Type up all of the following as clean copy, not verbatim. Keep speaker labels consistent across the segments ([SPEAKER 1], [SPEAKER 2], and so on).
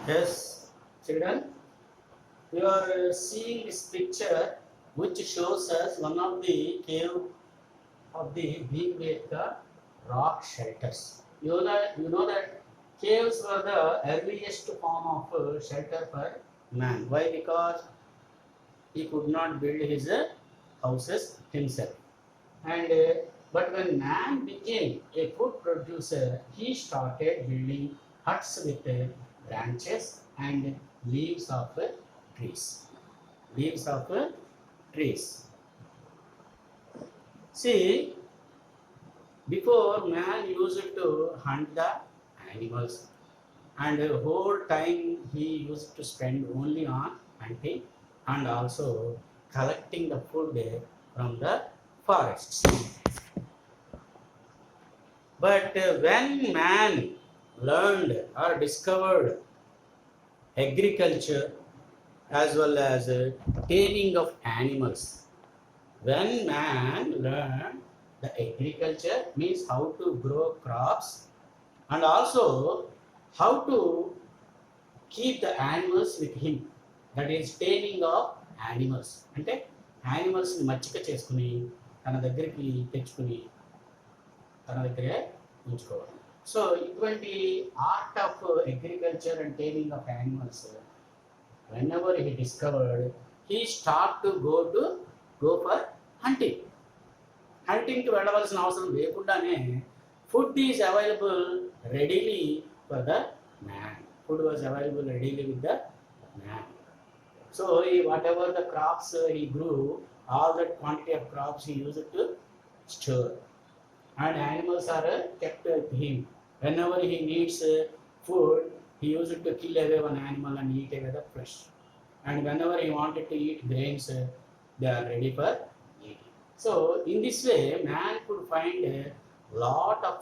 [SPEAKER 1] Yes, children, you are seeing this picture which shows us one of the cave of the Bhimbetka rock shelters. You know that caves were the earliest form of shelter for man. Why? Because he could not build his houses himself. And but when man became a food producer, he started building huts with branches and leaves of trees. Leaves of trees. See, before man used to hunt the animals, and the whole time he used to spend only on hunting and also collecting the food from the forests. But when man learned or discovered agriculture as well as taming of animals, when man learned the agriculture means how to grow crops and also how to keep the animals with him, that is taming of animals అంటే animals ని మచ్చిక చేసుకుని తన దగ్గరికి తెచ్చుకుని తన దగ్గరే ఉంచుకోవడం. సో ఇటువంటి art of agriculture and taming of animals whenever he discovered, he start to go for hunting. హంటింగ్కి వెళ్ళవలసిన అవసరం లేకుండానే food is available readily for the man. Food was available readily with the man. So whatever the crops he grew, all that quantity of crops he used to store. And animals are kept with him. Whenever he needs food, he used to kill away one animal and eat away the flesh. And whenever he wanted to eat grains, they are ready for eating. So in this way, man could find a lot of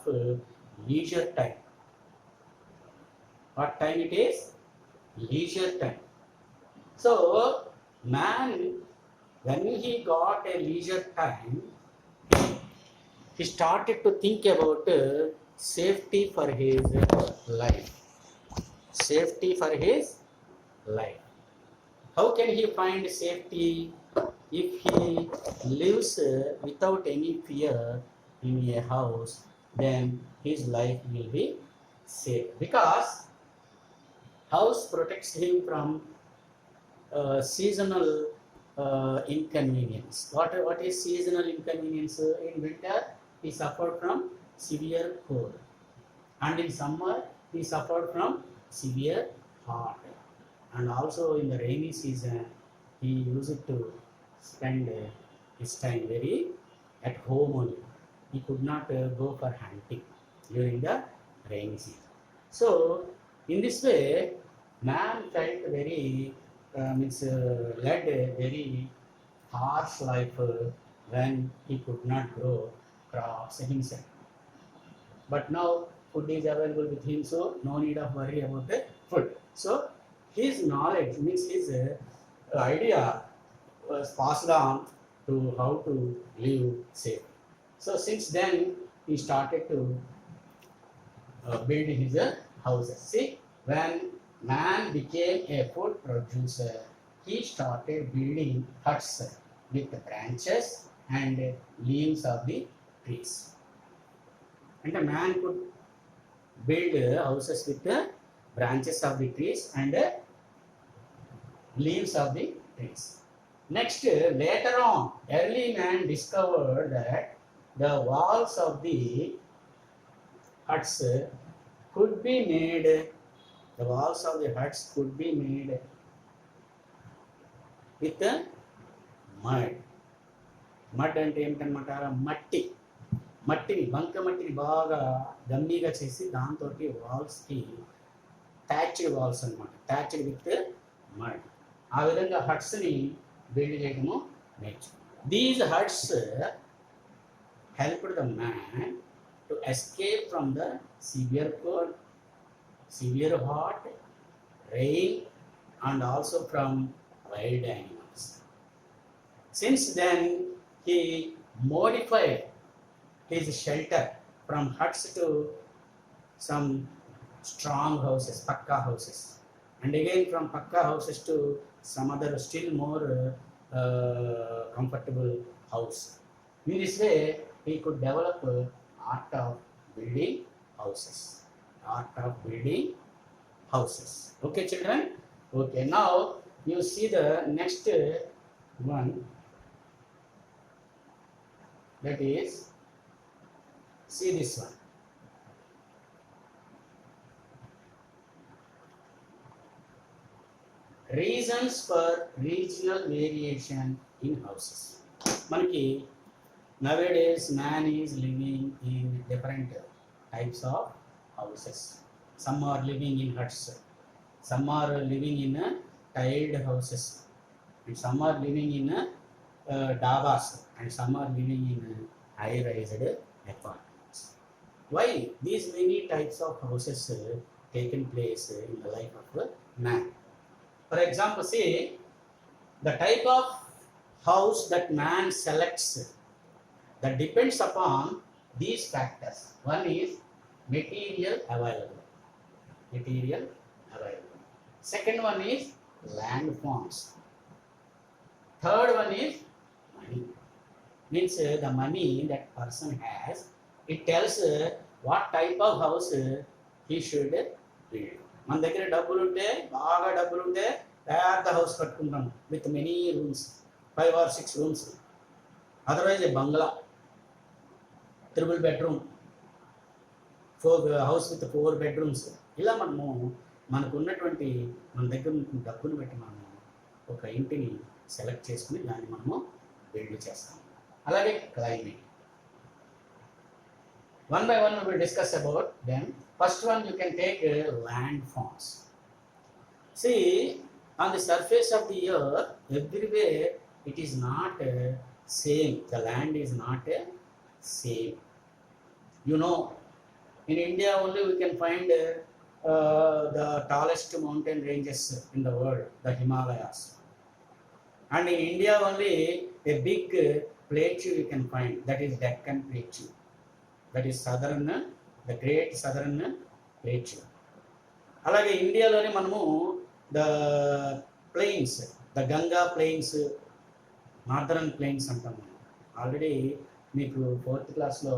[SPEAKER 1] leisure time. What time it is? Leisure time. So man, when he got a leisure time, he started to think about safety for his life. Safety for his life. How can he find safety if he lives without any fear in a house? Then his life will be safe, because house protects him from seasonal inconvenience. What is seasonal inconvenience? In winter, he suffered from severe cold, and in summer, he suffered from severe hot. And also in the rainy season, he used to spend his time very at home only. He could not go for hunting during the rainy season. So in this way, man felt very led a very harsh life when he could not grow crops himself. But now food is available with him, so no need of worry about the food. So his knowledge means his idea was passed on to how to live safe. So since then he started to build his houses. See, when man became a food producer, he started building huts with the branches and leaves of the trees. And a man could build houses with the branches of the trees and leaves of the trees. Next, later on, early man discovered that the walls of the huts could be made, the walls of the huts could be made with the mud. Mud అంటే ఏమిటనమాట? మట్టిని బంక మట్టిని బాగా గమ్మీగా చేసి దాంతో వాల్స్కి థ్యాచ్డ్ వాల్స్ అనమాట, థ్యాచ్డ్ విత్ మడ్. ఆ విధంగా హట్స్ని బిల్డ్ చేయడము నేర్చుకున్నాం. These huts helped the man to escape from the severe cold, severe hot, rain, and also from wild animals. Since then, he modified his shelter from huts to some strong houses, pakka houses. and again from pakka houses to some other still more comfortable house. In this way, he could develop art of building houses. Art of building houses. Okay, children? Okay, now you see the next one, that is, see this one. Reasons for regional variation in houses. Manaki, nowadays man is living in different types of houses. Some are living in huts, some are living in tiled houses, and some are living in dabas, and some are living in high-rise apartments. Why these many types of houses taken place in the life of man? For example, see the type of house that man selects, that depends upon these factors. One is material available. Material available. Second one is land forms. Third one is money. Means the money that person has, it tells what type of house he should build. మన దగ్గర డబ్బులు ఉంటే, బాగా డబ్బులు ఉంటే పెద్ద house కట్టుకుంటాం with many rooms, 5 or 6 rooms. Otherwise bungalow, triple bedroom, 4 house with 4 bedrooms. ఇలా మనకు ఉన్నటువంటి మన దగ్గర ఉన్న డబ్బును బట్టి మనము ఒక ఇంటిని సెలెక్ట్ చేసుకుని దాన్ని మనము బిల్డ్ చేస్తాం. అలాగే climate. One by one we will discuss about them. First one, you can take land forms. See, on the surface of the earth, everywhere it is not same. The land is not same. You know, in India only we can find the tallest mountain ranges in the world, the Himalayas. And in India only a big plateau you can find, that is Deccan Plateau. That is southern, the great southern plateau. అలాగే ఇండియాలోనే మనము the plains, the Ganga plains, northern plains అంటాం. Already మీకు 4th క్లాస్లో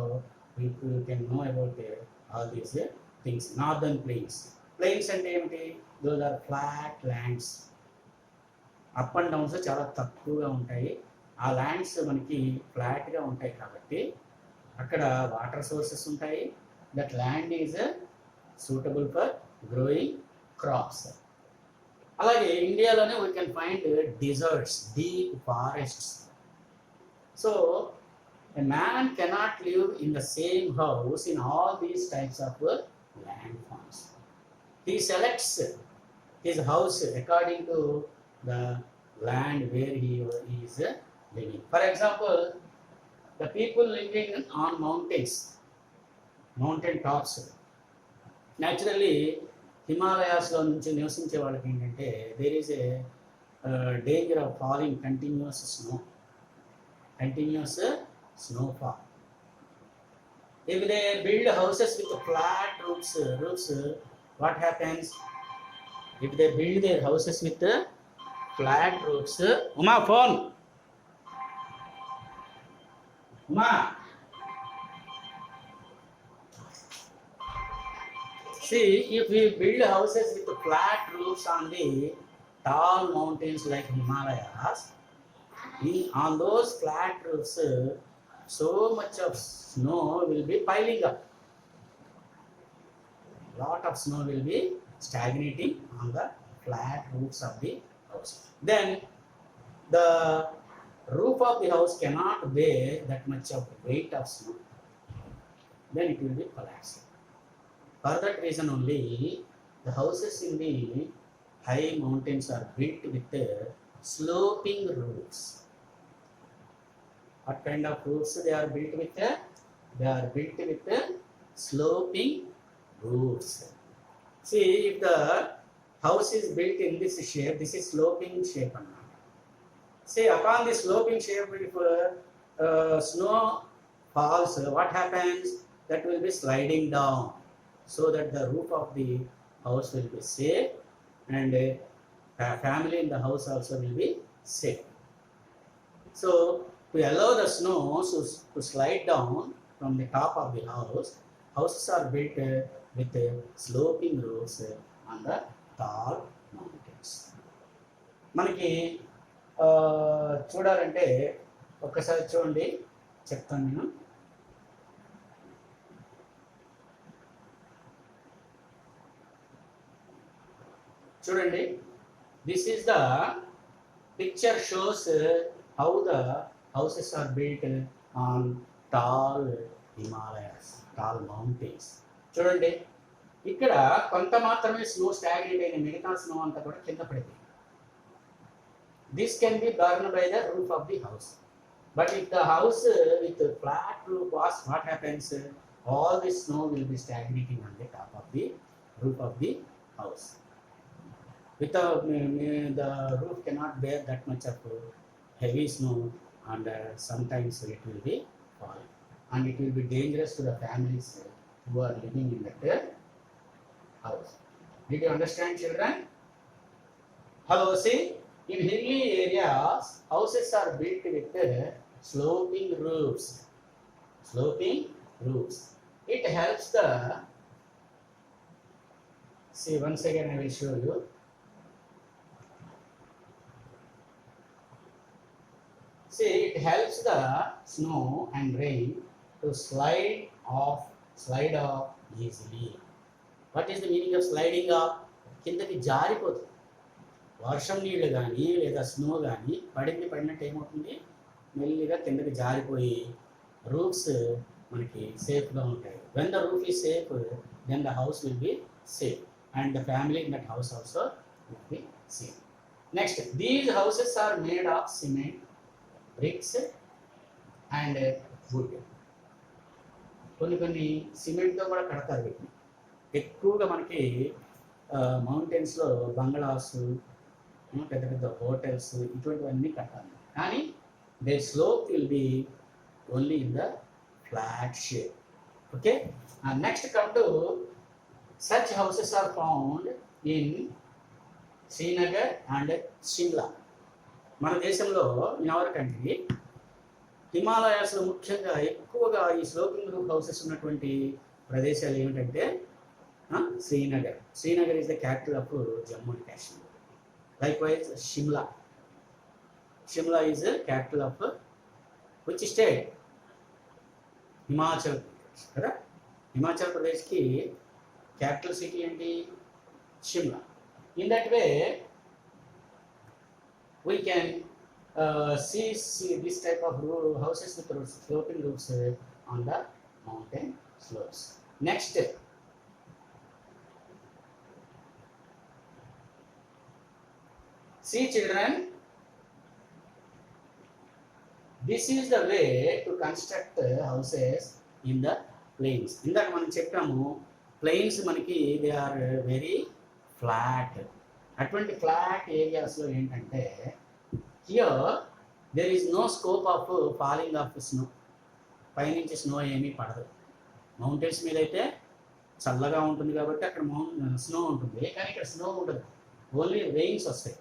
[SPEAKER 1] మీకు can know about all these things. Northern plains. Plains అంటే ఏమిటి? Those are flat lands. Up and downs చాలా తక్కువగా ఉంటాయి. ఆ ల్యాండ్స్ మనకి ఫ్లాట్గా ఉంటాయి కాబట్టి అక్కడ వాటర్ సోర్సెస్ ఉంటాయి. That land is suitable for growing crops. అలాగే ఇండియాలోనే we can find deserts, deep forests. So a man cannot live in the same house in all these types of land forms. He selects his house according to the land where he is living. For example, the people living on mountains, mountain tops, naturally Himalayas లో నుంచి నివసించే వాళ్ళకి ఏంటంటే there is a danger of falling continuous snowfall. If they build houses with flat roofs, what happens? If they build their houses with flat roofs, Uma phone. Ma, see, if we build houses with flat roofs on the tall mountains like Himalayas, on those flat roofs, so much of snow will be piling up. Lot of snow will be stagnating on the flat roofs of the house. Then the roof of the house cannot bear that much of weight of snow. Then it will be collapsing. For that reason only, the houses in the high mountains are built with sloping roofs. What kind of roofs they are built with? They are built with sloping roofs. See, if the house is built in this shape, this is sloping shape. Say upon the sloping shape, if snow falls, what happens? That will be sliding down, so that the roof of the house will be safe and family in the house also will be safe. So to allow the snow to slide down from the top of the house, houses are built with sloping roofs on the tall mountains. మనకి చూడాలంటే ఒక్కసారి చూడండి, చెప్తాను నేను. చూడండి, this is the picture shows how the houses are built on tall Himalayas, tall mountains. చూడండి, ఇక్కడ కొంత మాత్రమే స్నో స్టాగ్నేట్ అయిన, మిగతా స్నో అంతా కూడా కింద పడింది. This can be burn by the roof of the house. But if the house with flat roof, what happens? All the snow will be stagnating on the top of the roof of the house. Without the roof cannot bear that much of heavy snow, and sometimes it will be falling, and it will be dangerous to the families who are living in that house. Did you understand, children? Hello, see, in hilly areas houses are built with sloping roofs. Sloping roofs, it helps the, see, once again I will show you. See, it helps the snow and rain to slide off easily. What is the meaning of sliding off? కిందకి జారిపోతుంది. వర్షం నీళ్ళు కానీ లేదా snow కానీ పడినట్టు ఏమవుతుంది, మెల్లిగా కిందకి జారిపోయి రూఫ్స్ మనకి సేఫ్గా ఉంటాయి. When the roof is safe, then the house will be safe, and the family in that house also will be safe. Next, these houses are made of cement, bricks and wood. కొన్ని సిమెంట్తో కూడా కడతారు వీటిని. ఎక్కువగా మనకి మౌంటైన్స్లో bungalows, పెద్ద పెద్ద hotels, ఇటువంటివన్నీ కట్టాలి. కానీ they slope will be only in the flat shape. Okay, next come to such houses are found in Srinagar and Shimla. మన దేశంలో, ఇన్ అవర్ కంట్రీ, హిమాలయాస్లో ముఖ్యంగా ఎక్కువగా ఈ స్లోపింగ్ రూఫ్ హౌసెస్ ఉన్నటువంటి ప్రదేశాలు ఏమిటంటే Srinagar. Srinagar is the capital of Jammu and Kashmir. Like wise Shimla. Shimla is capital of which state? Himachal Pradesh కదా. Himachal ప్రదేశ్కి capital city ఏంటి? Shimla. In that way we can see this type of houses with sloping roofs on the mountain slopes. Next, see, children, this is the way to construct houses in the plains. ఇందాక మనం చెప్పాము, plains మనకి they are very flat. అటువంటి flat ఏరియాస్లో ఏంటంటే, here there is no scope of falling of snow. పైనుంచి snow ఏమీ పడదు. మౌంటైన్స్ మీద అయితే చల్లగా ఉంటుంది కాబట్టి అక్కడ స్నో ఉంటుంది, కానీ ఇక్కడ స్నో ఉండదు, ఓన్లీ రెయిన్స్ వస్తాయి.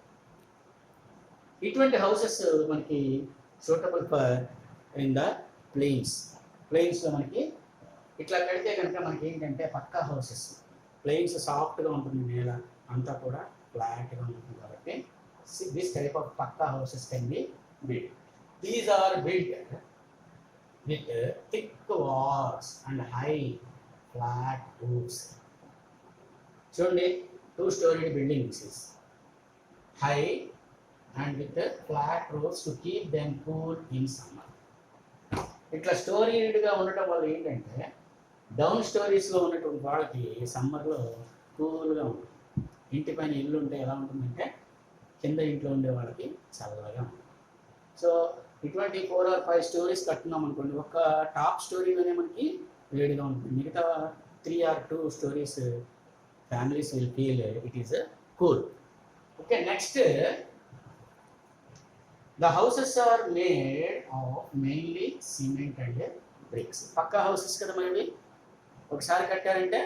[SPEAKER 1] ఇటువంటి హౌసెస్ మనకి సూటబుల్ ఫర్ ఇన్ ద ప్లెయిన్స్లో మనకి ఇట్లా కడితే కనుక మనకి ఏంటంటే పక్కా హౌసెస్. ప్లెయిన్స్ సాఫ్ట్గా ఉంటుంది, నేల అంతా కూడా ఫ్లాట్గా ఉంటుంది కాబట్టి this type of pucca houses can be build. These are build with thick walls and high flat roofs. చూడండి, 2-story building this is. High and with the flat roofs to keep them cool in summer. ఇట్లా స్టోరీడ్గా ఉండటం వల్ల ఏంటంటే down స్టోరీస్లో ఉన్నటువంటి వాళ్ళకి సమ్మర్లో కూల్గా ఉంటుంది. ఇంటి పైన ఇల్లు ఉంటే ఎలా ఉంటుందంటే కింద ఇంట్లో ఉండే వాళ్ళకి చల్లగా ఉంటుంది. సో ఇటువంటి 4 or 5 స్టోరీస్ కట్టున్నాం అనుకోండి, ఒక టాప్ స్టోరీలోనే మనకి వేడిగా ఉంటుంది. మిగతా 3 or 2 stories families will feel it is cool. Okay, next, the houses are made of mainly cement and bricks. Pucca houses కదా మనవి. ఒకసారి కట్టారంటే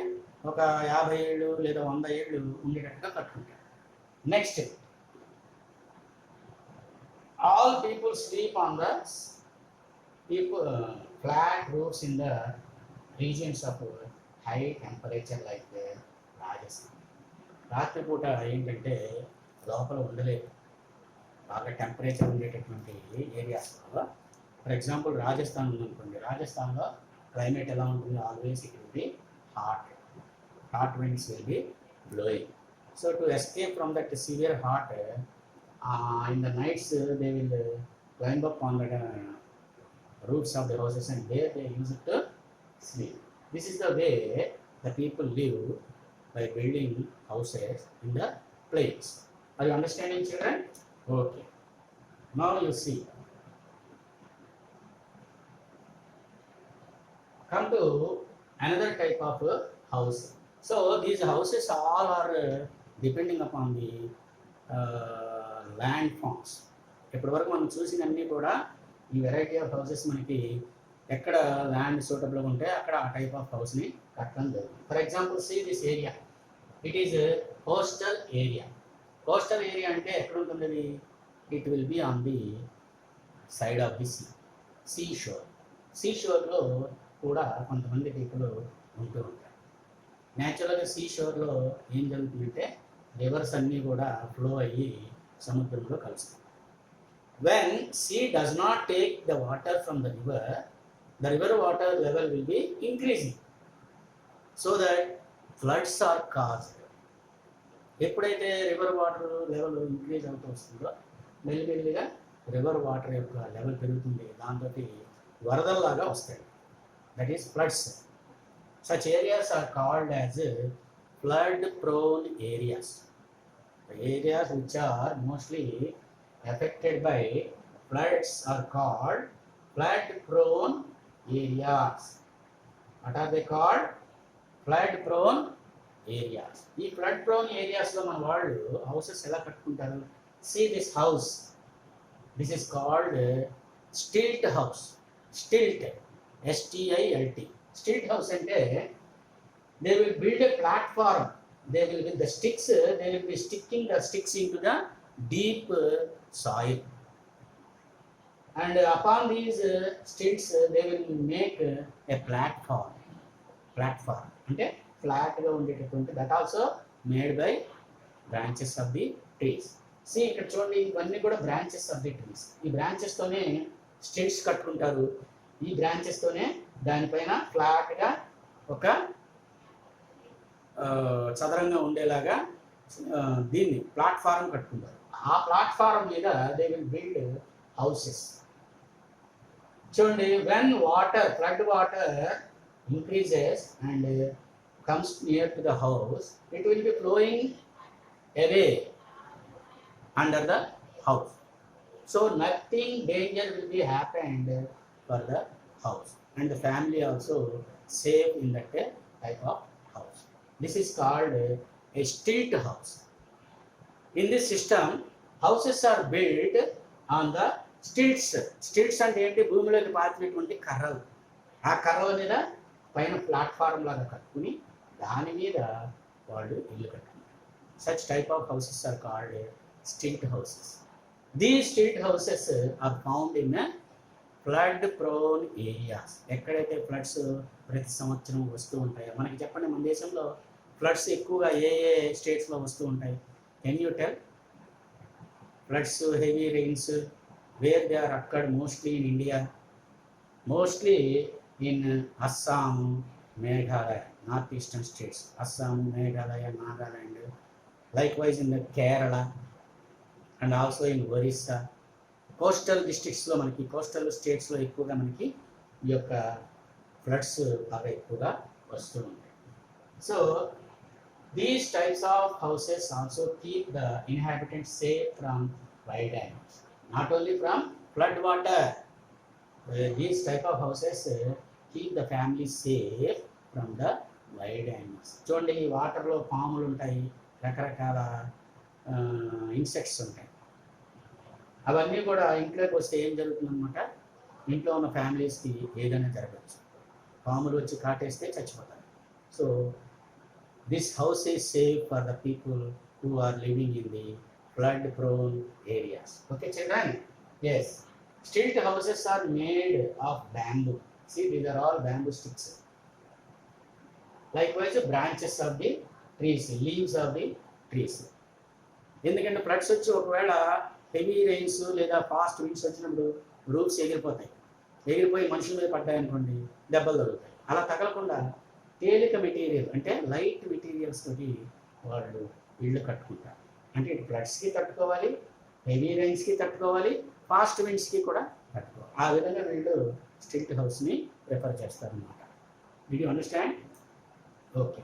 [SPEAKER 1] ఒక 50 ఏళ్ళు లేదా 100 ఏళ్ళు ఉండేటట్టుగా కట్టుకుంటారు. Next, all people sleep on the flat roofs in the regions of high temperature like Rajasthan. రాత్రిపూట ఏంటంటే లోపల ఉండలేదు, బాగా టెంపరేచర్ ఉండేటటువంటి ఏరియాస్లో. ఫర్ ఎగ్జాంపుల్ రాజస్థాన్ ఉందనుకోండి, రాజస్థాన్లో క్లైమేట్ ఎలా ఉంటుంది? Always it will B hot winds will be blowing. So to escape from that severe hot, in the nights they will climb up on the roofs of the houses, and there they use it to sleep. This is the way the people live, by building houses in the plains. Are you understanding, children? Okay. Now you see. Come to another type of house. So these houses all are depending upon the land forms. ఇప్పటి వరకు మనం చూసినన్నీ కూడా ఈ variety of houses మనకి ఎక్కడ land సూటబుల్గా ఉంటే అక్కడ ఆ టైప్ ఆఫ్ హౌస్ని కట్టడం జరుగుతుంది. For example see this area, it is coastal area. Coastal area అంటే ఎక్కడ ఉంటుంది? It will be on the side of the sea shore. Sea షోర్లో కూడా కొంతమంది పీపుల్ ఉంటూ ఉంటారు. న్యాచురల్గా సీ షోర్లో ఏం జరుగుతుందంటే రివర్స్ అన్నీ కూడా ఫ్లో అయ్యి సముద్రంలో కలుస్తాయి. When sea does not take the water from the river water level will be increasing, so that floods are caused. ఎప్పుడైతే రివర్ వాటర్ లెవెల్ ఇంక్రీజ్ అవుతూ వస్తుందో మెల్లిమెల్లిగా రివర్ వాటర్ యొక్క లెవెల్ పెరుగుతుంది, దాంతో వరదల్లాగా వస్తాయి. That is floods. Such areas are called as flood prone areas. The areas which are mostly affected by floods are called flood prone areas. What are they called? Flood prone areas. ఈ flood prone areas లో మన వాళ్ళు houses ఎలా కట్టుకుంటారు? See this house. This is called stilt house. Stilt, STILT. Stilt house అంటే they will build a platform. They will, with the sticks, they will be sticking the sticks into the deep soil, and upon these stilts they will make a platform అంటే ఫ్లాట్గా ఉండేటటువంటి, that also made by branches of the trees. See ఇక్కడ చూడండి, ఇవన్నీ కూడా branches of the trees. ఈ బ్రాంచెస్తోనే స్టిల్ట్స్ కట్టుకుంటారు. ఈ బ్రాంచెస్తోనే దానిపైన ఫ్లాట్గా ఒక చదరంగా ఉండేలాగా దీన్ని ప్లాట్ఫారం కట్టుకుంటారు. ఆ ప్లాట్ఫారం మీద దే విల్ బిల్డ్ హౌసెస్. చూడండి, when water, flood water increases and comes near to the house, it will B flowing away under the house. So nothing danger will be happened for the house, and the family also safe in that type of house. This is called a stilt house. In this system, houses are built on the stilts. Stilts అంటే ఏంటి? భూమిలోకి పాతినటువంటి కర్రలు. ఆ కర్రల మీద పైన platform లాగా కట్టుకుని దాని మీద వాళ్ళు ఇల్లు కట్టుకుంటారు. Such type of houses are called stilt houses. These stilt houses are found in flood prone areas. ఎక్కడైతే ఫ్లడ్స్ ప్రతి సంవత్సరం వస్తూ ఉంటాయో, మనకి చెప్పండి, మన దేశంలో ఫ్లడ్స్ ఎక్కువగా ఏ ఏ స్టేట్స్లో వస్తూ ఉంటాయి? Can you tell? Floods, heavy rains, where they are occurred mostly in India? Mostly in Assam, Meghalaya, north eastern states, Assam, Meghalaya, Nagaland, likewise in the Kerala and also in Orissa. Coastal డిస్ట్రిక్ట్స్లో మనకి, కోస్టల్ స్టేట్స్లో ఎక్కువగా మనకి ఈ యొక్క ఫ్లడ్స్ బాగా ఎక్కువగా వస్తూ ఉంటాయి. So these types of houses also keep the inhabitants safe from wild animals, not only from flood water. These type of houses keep the family safe from the wild animals. చూడండి, ఈ వాటర్లో పాములు ఉంటాయి, రకరకాల ఇన్సెక్ట్స్ ఉంటాయి. అవన్నీ కూడా ఇంట్లోకి వస్తే ఏం జరుగుతుందన్నమాట? ఇంట్లో ఉన్న ఫ్యామిలీస్కి ఏదైనా జరగచ్చు. పాములు వచ్చి కాటేస్తే చచ్చిపోతారు. So this house is safe for the people who are living in the flood prone areas. Okay, children? Yes. Stilt houses are made of bamboo. See, these are all bamboo sticks. Likewise, branches of the trees, leaves of the trees. ఎందుకంటే floods వచ్చి ఒకవేళ heavy rains లేదా fast winds వచ్చినప్పుడు roofs ఎగిరిపోతాయి. ఎగిరిపోయి మనుషుల మీద పడ్డాయనుకోండి దెబ్బలు తగులుతాయి. అలా తగలకుండా తేలిక మెటీరియల్ అంటే లైట్ మెటీరియల్స్ తోటి వాళ్ళు ఇళ్ళు కట్టుకుంటారు. అంటే ఇటు ఫ్లడ్స్కి తట్టుకోవాలి, హెవీ రైన్స్కి తట్టుకోవాలి, ఫాస్ట్ విండ్స్కి కూడా తట్టుకోవాలి. ఆ విధంగా వీళ్ళు స్టిల్ట్ హౌస్ని ప్రిఫర్ చేస్తారన్నమాట. Did you understand? Okay.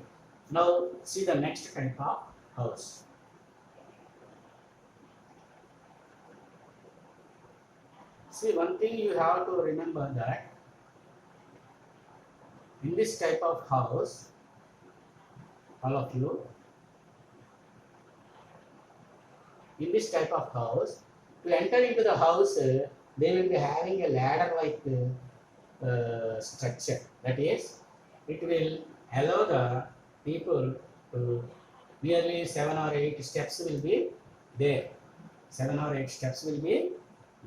[SPEAKER 1] Now see the next type of house. See, one thing you have to remember that in this type of house, all of you, in this type of house, to enter into the house, they will be having a ladder-like structure. That is, it will allow the people to nearly 7 or 8 steps will be there. 7 or 8 steps will be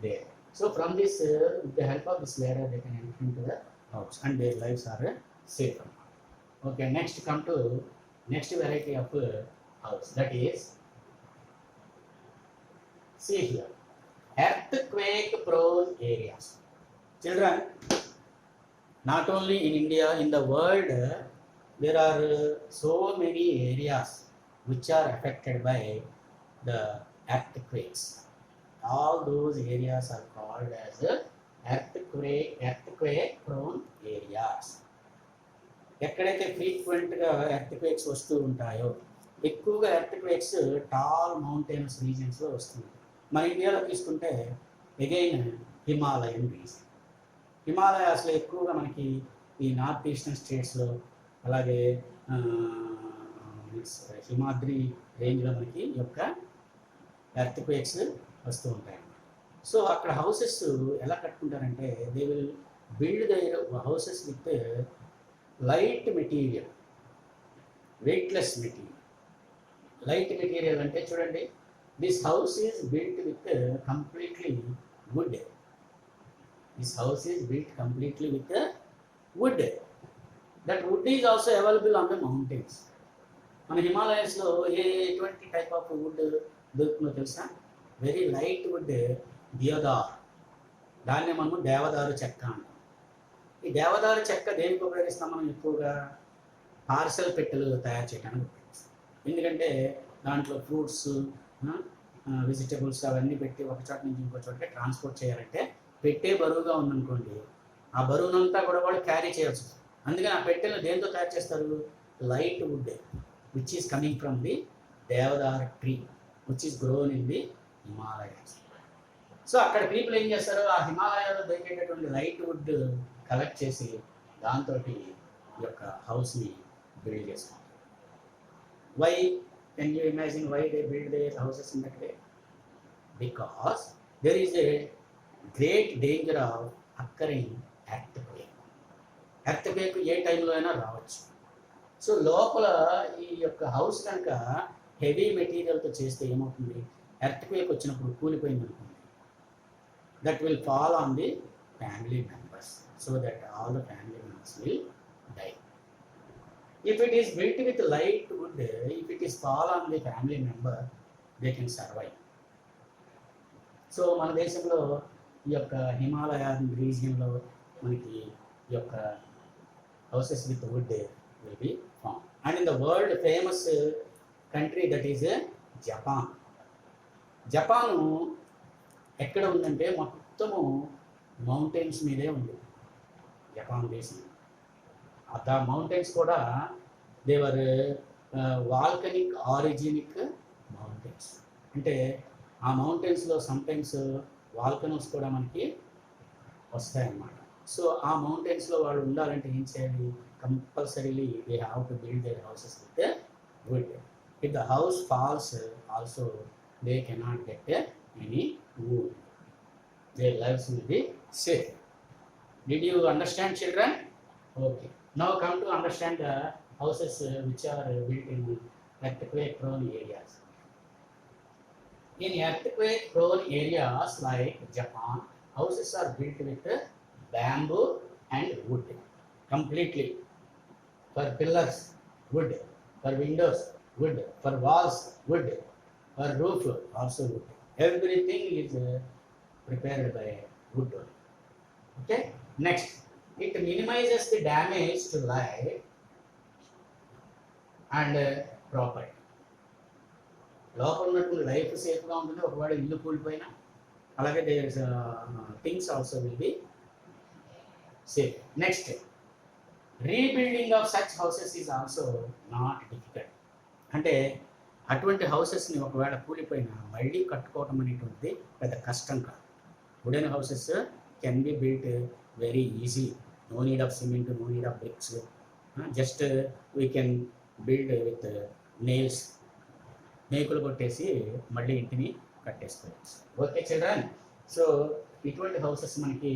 [SPEAKER 1] there. So from this, with the help of this ladder, they can enter into the house and their lives are safe. Okay, next come to next variety of house. That is, see here, earthquake-prone areas. Children, not only in India, in the world, there are so many areas which are affected by the earthquakes. All those areas are called as earthquake prone areas. ఎక్కడైతే ఫ్రీక్వెంట్గా earthquakes వస్తూ ఉంటాయో, ఎక్కువగా earthquakes tall mountainous రీజియన్స్లో వస్తుంది. మన ఇండియాలో తీసుకుంటే again Himalayan reason. హిమాలయాస్లో ఎక్కువగా మనకి ఈ నార్త్ ఈస్టర్న్ స్టేట్స్లో, అలాగే హిమాద్రి రేంజ్లో మనకి ఈ యొక్క ఎర్త్క్వేక్స్ వస్తూ ఉంటాయి. సో అక్కడ హౌసెస్ ఎలా కట్టుకుంటారంటే, they will build their houses with light material, weightless material. Light material అంటే చూడండి, this house is built with completely wood. This house is built completely with wood. That wood is also available on the mountains. మన హిమాలయస్లో ఎటువంటి type of would దొరుకుతుందో తెలుసా? Very light would, దేవదారు. దాన్ని మనము దేవదారు చెక్క అంటాం. ఈ దేవదారు చెక్క దేనికి ఉపయోగిస్తాం? మనం ఎక్కువగా పార్సల్ పెట్టెలు తయారు చేయడానికి ఉపయోగిస్తాం. ఎందుకంటే దాంట్లో ఫ్రూట్స్, వెజిటబుల్స్ అవన్నీ పెట్టి ఒక చోట నుంచి ఇంకో చోటకి ట్రాన్స్పోర్ట్ చేయాలంటే పెట్టే బరువుగా ఉందనుకోండి, ఆ బరువునంతా కూడా వాళ్ళు క్యారీ చేయవచ్చు. అందుకని ఆ పెట్టెలు దేంతో తయారు చేస్తారు? Light wood which is coming from the devdaru tree which is grown in the Himalayas. So అక్కడ పీపుల్ ఏం చేస్తారు, ఆ హిమాలయాలో దొరికేటటువంటి లైట్ వుడ్ కలెక్ట్ చేసి దాంతో ఈ యొక్క హౌస్ని బిల్డ్ చేసుకుంటారు. Why can you imagine why they build their houses in that way? Because there is a great danger of occurring earthquake. Earthquake ఏ టైంలో అయినా రావచ్చు. సో లోపల ఈ యొక్క హౌస్ కనుక హెవీ మెటీరియల్తో చేస్తే ఏమవుతుంది? ఎర్త్క్వేక్ వచ్చినప్పుడు కూలిపోయింది అనుకోండి, that will fall on the family members, so that all the family members will die. If it is built with light wood, if it is fall on the family member, they can survive. So మన దేశంలో ఈ యొక్క హిమాలయ రీజియన్లో మనకి ఈ యొక్క houses with wood will be form. And in the world famous country that is Japan. Japan ఎక్కడ ఉందంటే మొత్తము మౌంటైన్స్ మీదే ఉంది జపాన్ దేశం. ఆ మౌంటైన్స్ కూడా దేవర్ వాల్కనిక్ ఆరిజినిక్ మౌంటైన్స్. అంటే ఆ మౌంటైన్స్లో సమ్టైమ్స్ వాల్కనోస్ కూడా మనకి వస్తాయన్నమాట. సో ఆ మౌంటైన్స్లో వాళ్ళు ఉండాలంటే ఏం చేయాలి? Compulsorily they have to build their houses with would. If the house falls, also they cannot get any wood. Their lives will be safe. Did you understand, children? Okay. Now come to understand the houses which are built in earthquake-prone areas. In earthquake prone areas like Japan, houses are built with bamboo and wood completely. For pillars, wood. For windows, wood. For walls, wood. For roof, also wood. Everything is prepared by wood only. Okay. Next, it minimizes the damage to life and property. లోపల ఉన్నటువంటి life సేఫ్గా ఉంటుంది, ఒకవేళ ఇల్లు కూలిపోయినా. అలాగే things also will be safe. Next, rebuilding of such houses is also not difficult. అంటే అటువంటి హౌసెస్ని ఒకవేళ కూలిపోయినా మళ్ళీ కట్టుకోవడం అనేటువంటిది పెద్ద కష్టం కాదు. Wooden houses can be built very easy. No need of cement, no need of bricks. Just we can build with nails. మేకులు కొట్టేసి మళ్ళీ ఇంటిని కట్టేసుకోవచ్చు. Okay children. సో ఇటువంటి హౌసెస్ మనకి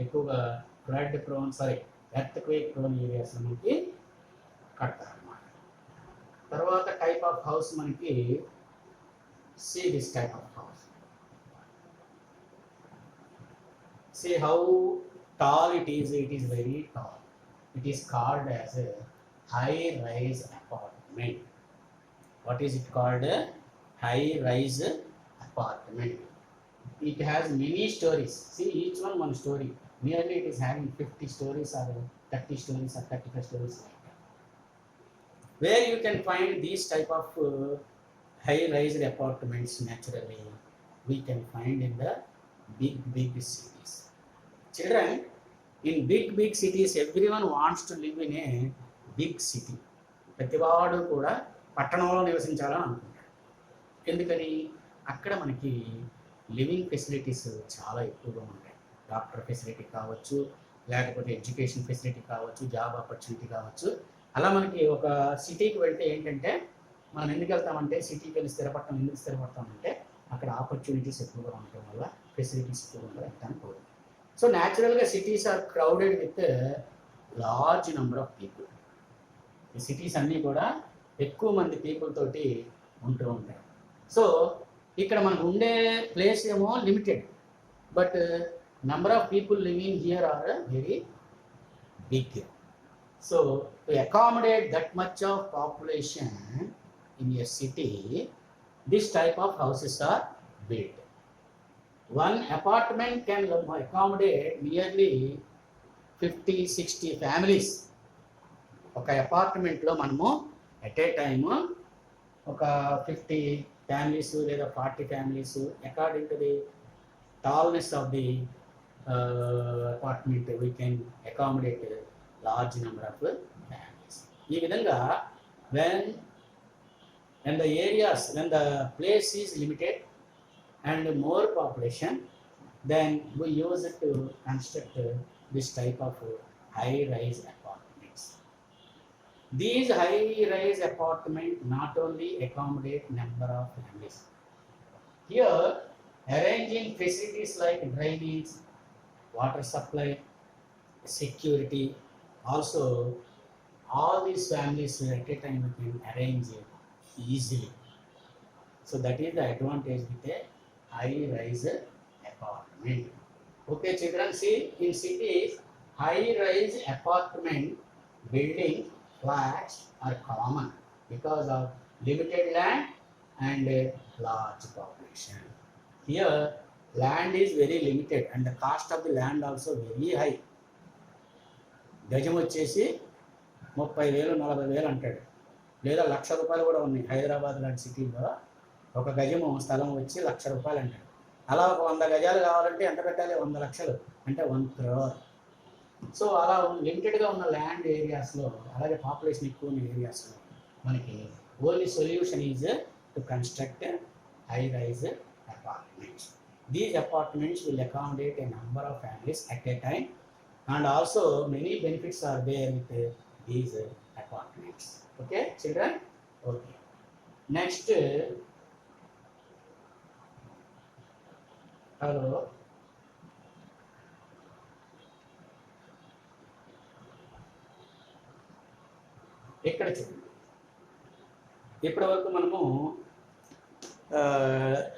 [SPEAKER 1] ఎక్కువగా ఫ్లడ్ ప్రోన్ ఎర్త్క్వేక్ ప్రోన్ ఏరియాస్లో మనకి కడతారన్నమాట. తర్వాత టైప్ ఆఫ్ హౌస్ మనకి see this type of house. See how tall it is very tall. It is called as a high rise apartment. What is it called? High-rise apartment. It has many stories. See, each one story. Nearly it is having 50 stories or 30 stories or 35 stories like that. Where you can find these type of high-rise apartments naturally, we can find in the big cities. Children, in big cities, everyone wants to live in a big city. ప్రతివాడు కూడా పట్టణంలో నివసించాలని అనుకుంటాడు. ఎందుకని? అక్కడ మనకి living facilities చాలా ఎక్కువగా ఉంటాయి. డాక్టర్ ఫెసిలిటీ కావచ్చు, లేకపోతే ఎడ్యుకేషన్ ఫెసిలిటీ కావచ్చు, జాబ్ ఆపర్చునిటీ కావచ్చు. అలా మనకి ఒక సిటీకి వెళ్తే ఏంటంటే, మనం ఎందుకు వెళ్తామంటే, సిటీకి వెళ్ళి ఎందుకు స్థిరపడతామంటే అక్కడ ఆపర్చునిటీస్ ఎక్కువగా ఉండటం వల్ల, ఫెసిలిటీస్ ఎక్కువగా ఉండడం వెళ్తాను కూడా. సో న్యాచురల్గా cities are crowded with large number of people. ఈ సిటీస్ అన్నీ కూడా ఎక్కువ మంది పీపుల్ తోటి ఉంటూ ఉంటాయి. సో ఇక్కడ మనకు ఉండే ప్లేస్ ఏమో limited, but number of people living here are very big. So to accommodate that much of population in a city, this type of houses are built. One apartment can accommodate nearly 50-60 families. ఒక అపార్ట్మెంట్లో మనము at a time ఒక 50 families లేదా 40 families, according to the tallness of the apartment we can accommodate large number of families. ఈ విధంగా when the place is limited and more population, then we use it to construct this type of high-rise apartments. These high-rise apartments not only accommodate number of families. Here, arranging facilities like drainage, water supply, security, also all these families at a time we can arrange easily. So that is the advantage with a high-rise apartment. Okay, children, see, in cities, high-rise apartment building flats are common because of limited land and a large population. Here, land is very limited and the cost of the land also very high. గజం వచ్చేసి 30,000-40,000 అంటాడు, లేదా ₹1,00,000 కూడా ఉన్నాయి. హైదరాబాద్ లాంటి సిటీలో ఒక గజము స్థలం వచ్చి ₹1,00,000 అంటాడు. అలా ఒక 100 గజాలు కావాలంటే ఎంత పెట్టాలి? 100 లక్షలు, అంటే 1 crore. సో అలా లిమిటెడ్గా ఉన్న ల్యాండ్ ఏరియాస్లో, అలాగే పాపులేషన్ ఎక్కువ ఉన్న ఏరియాస్లో మనకి only solution is to construct high rise apartments. These apartments will accommodate a number of families at a time, and also many benefits are there with these apartments. Okay, children? Okay. Next, hello. ఇక్కడ చూడండి, ఇప్పటి వరకు మనము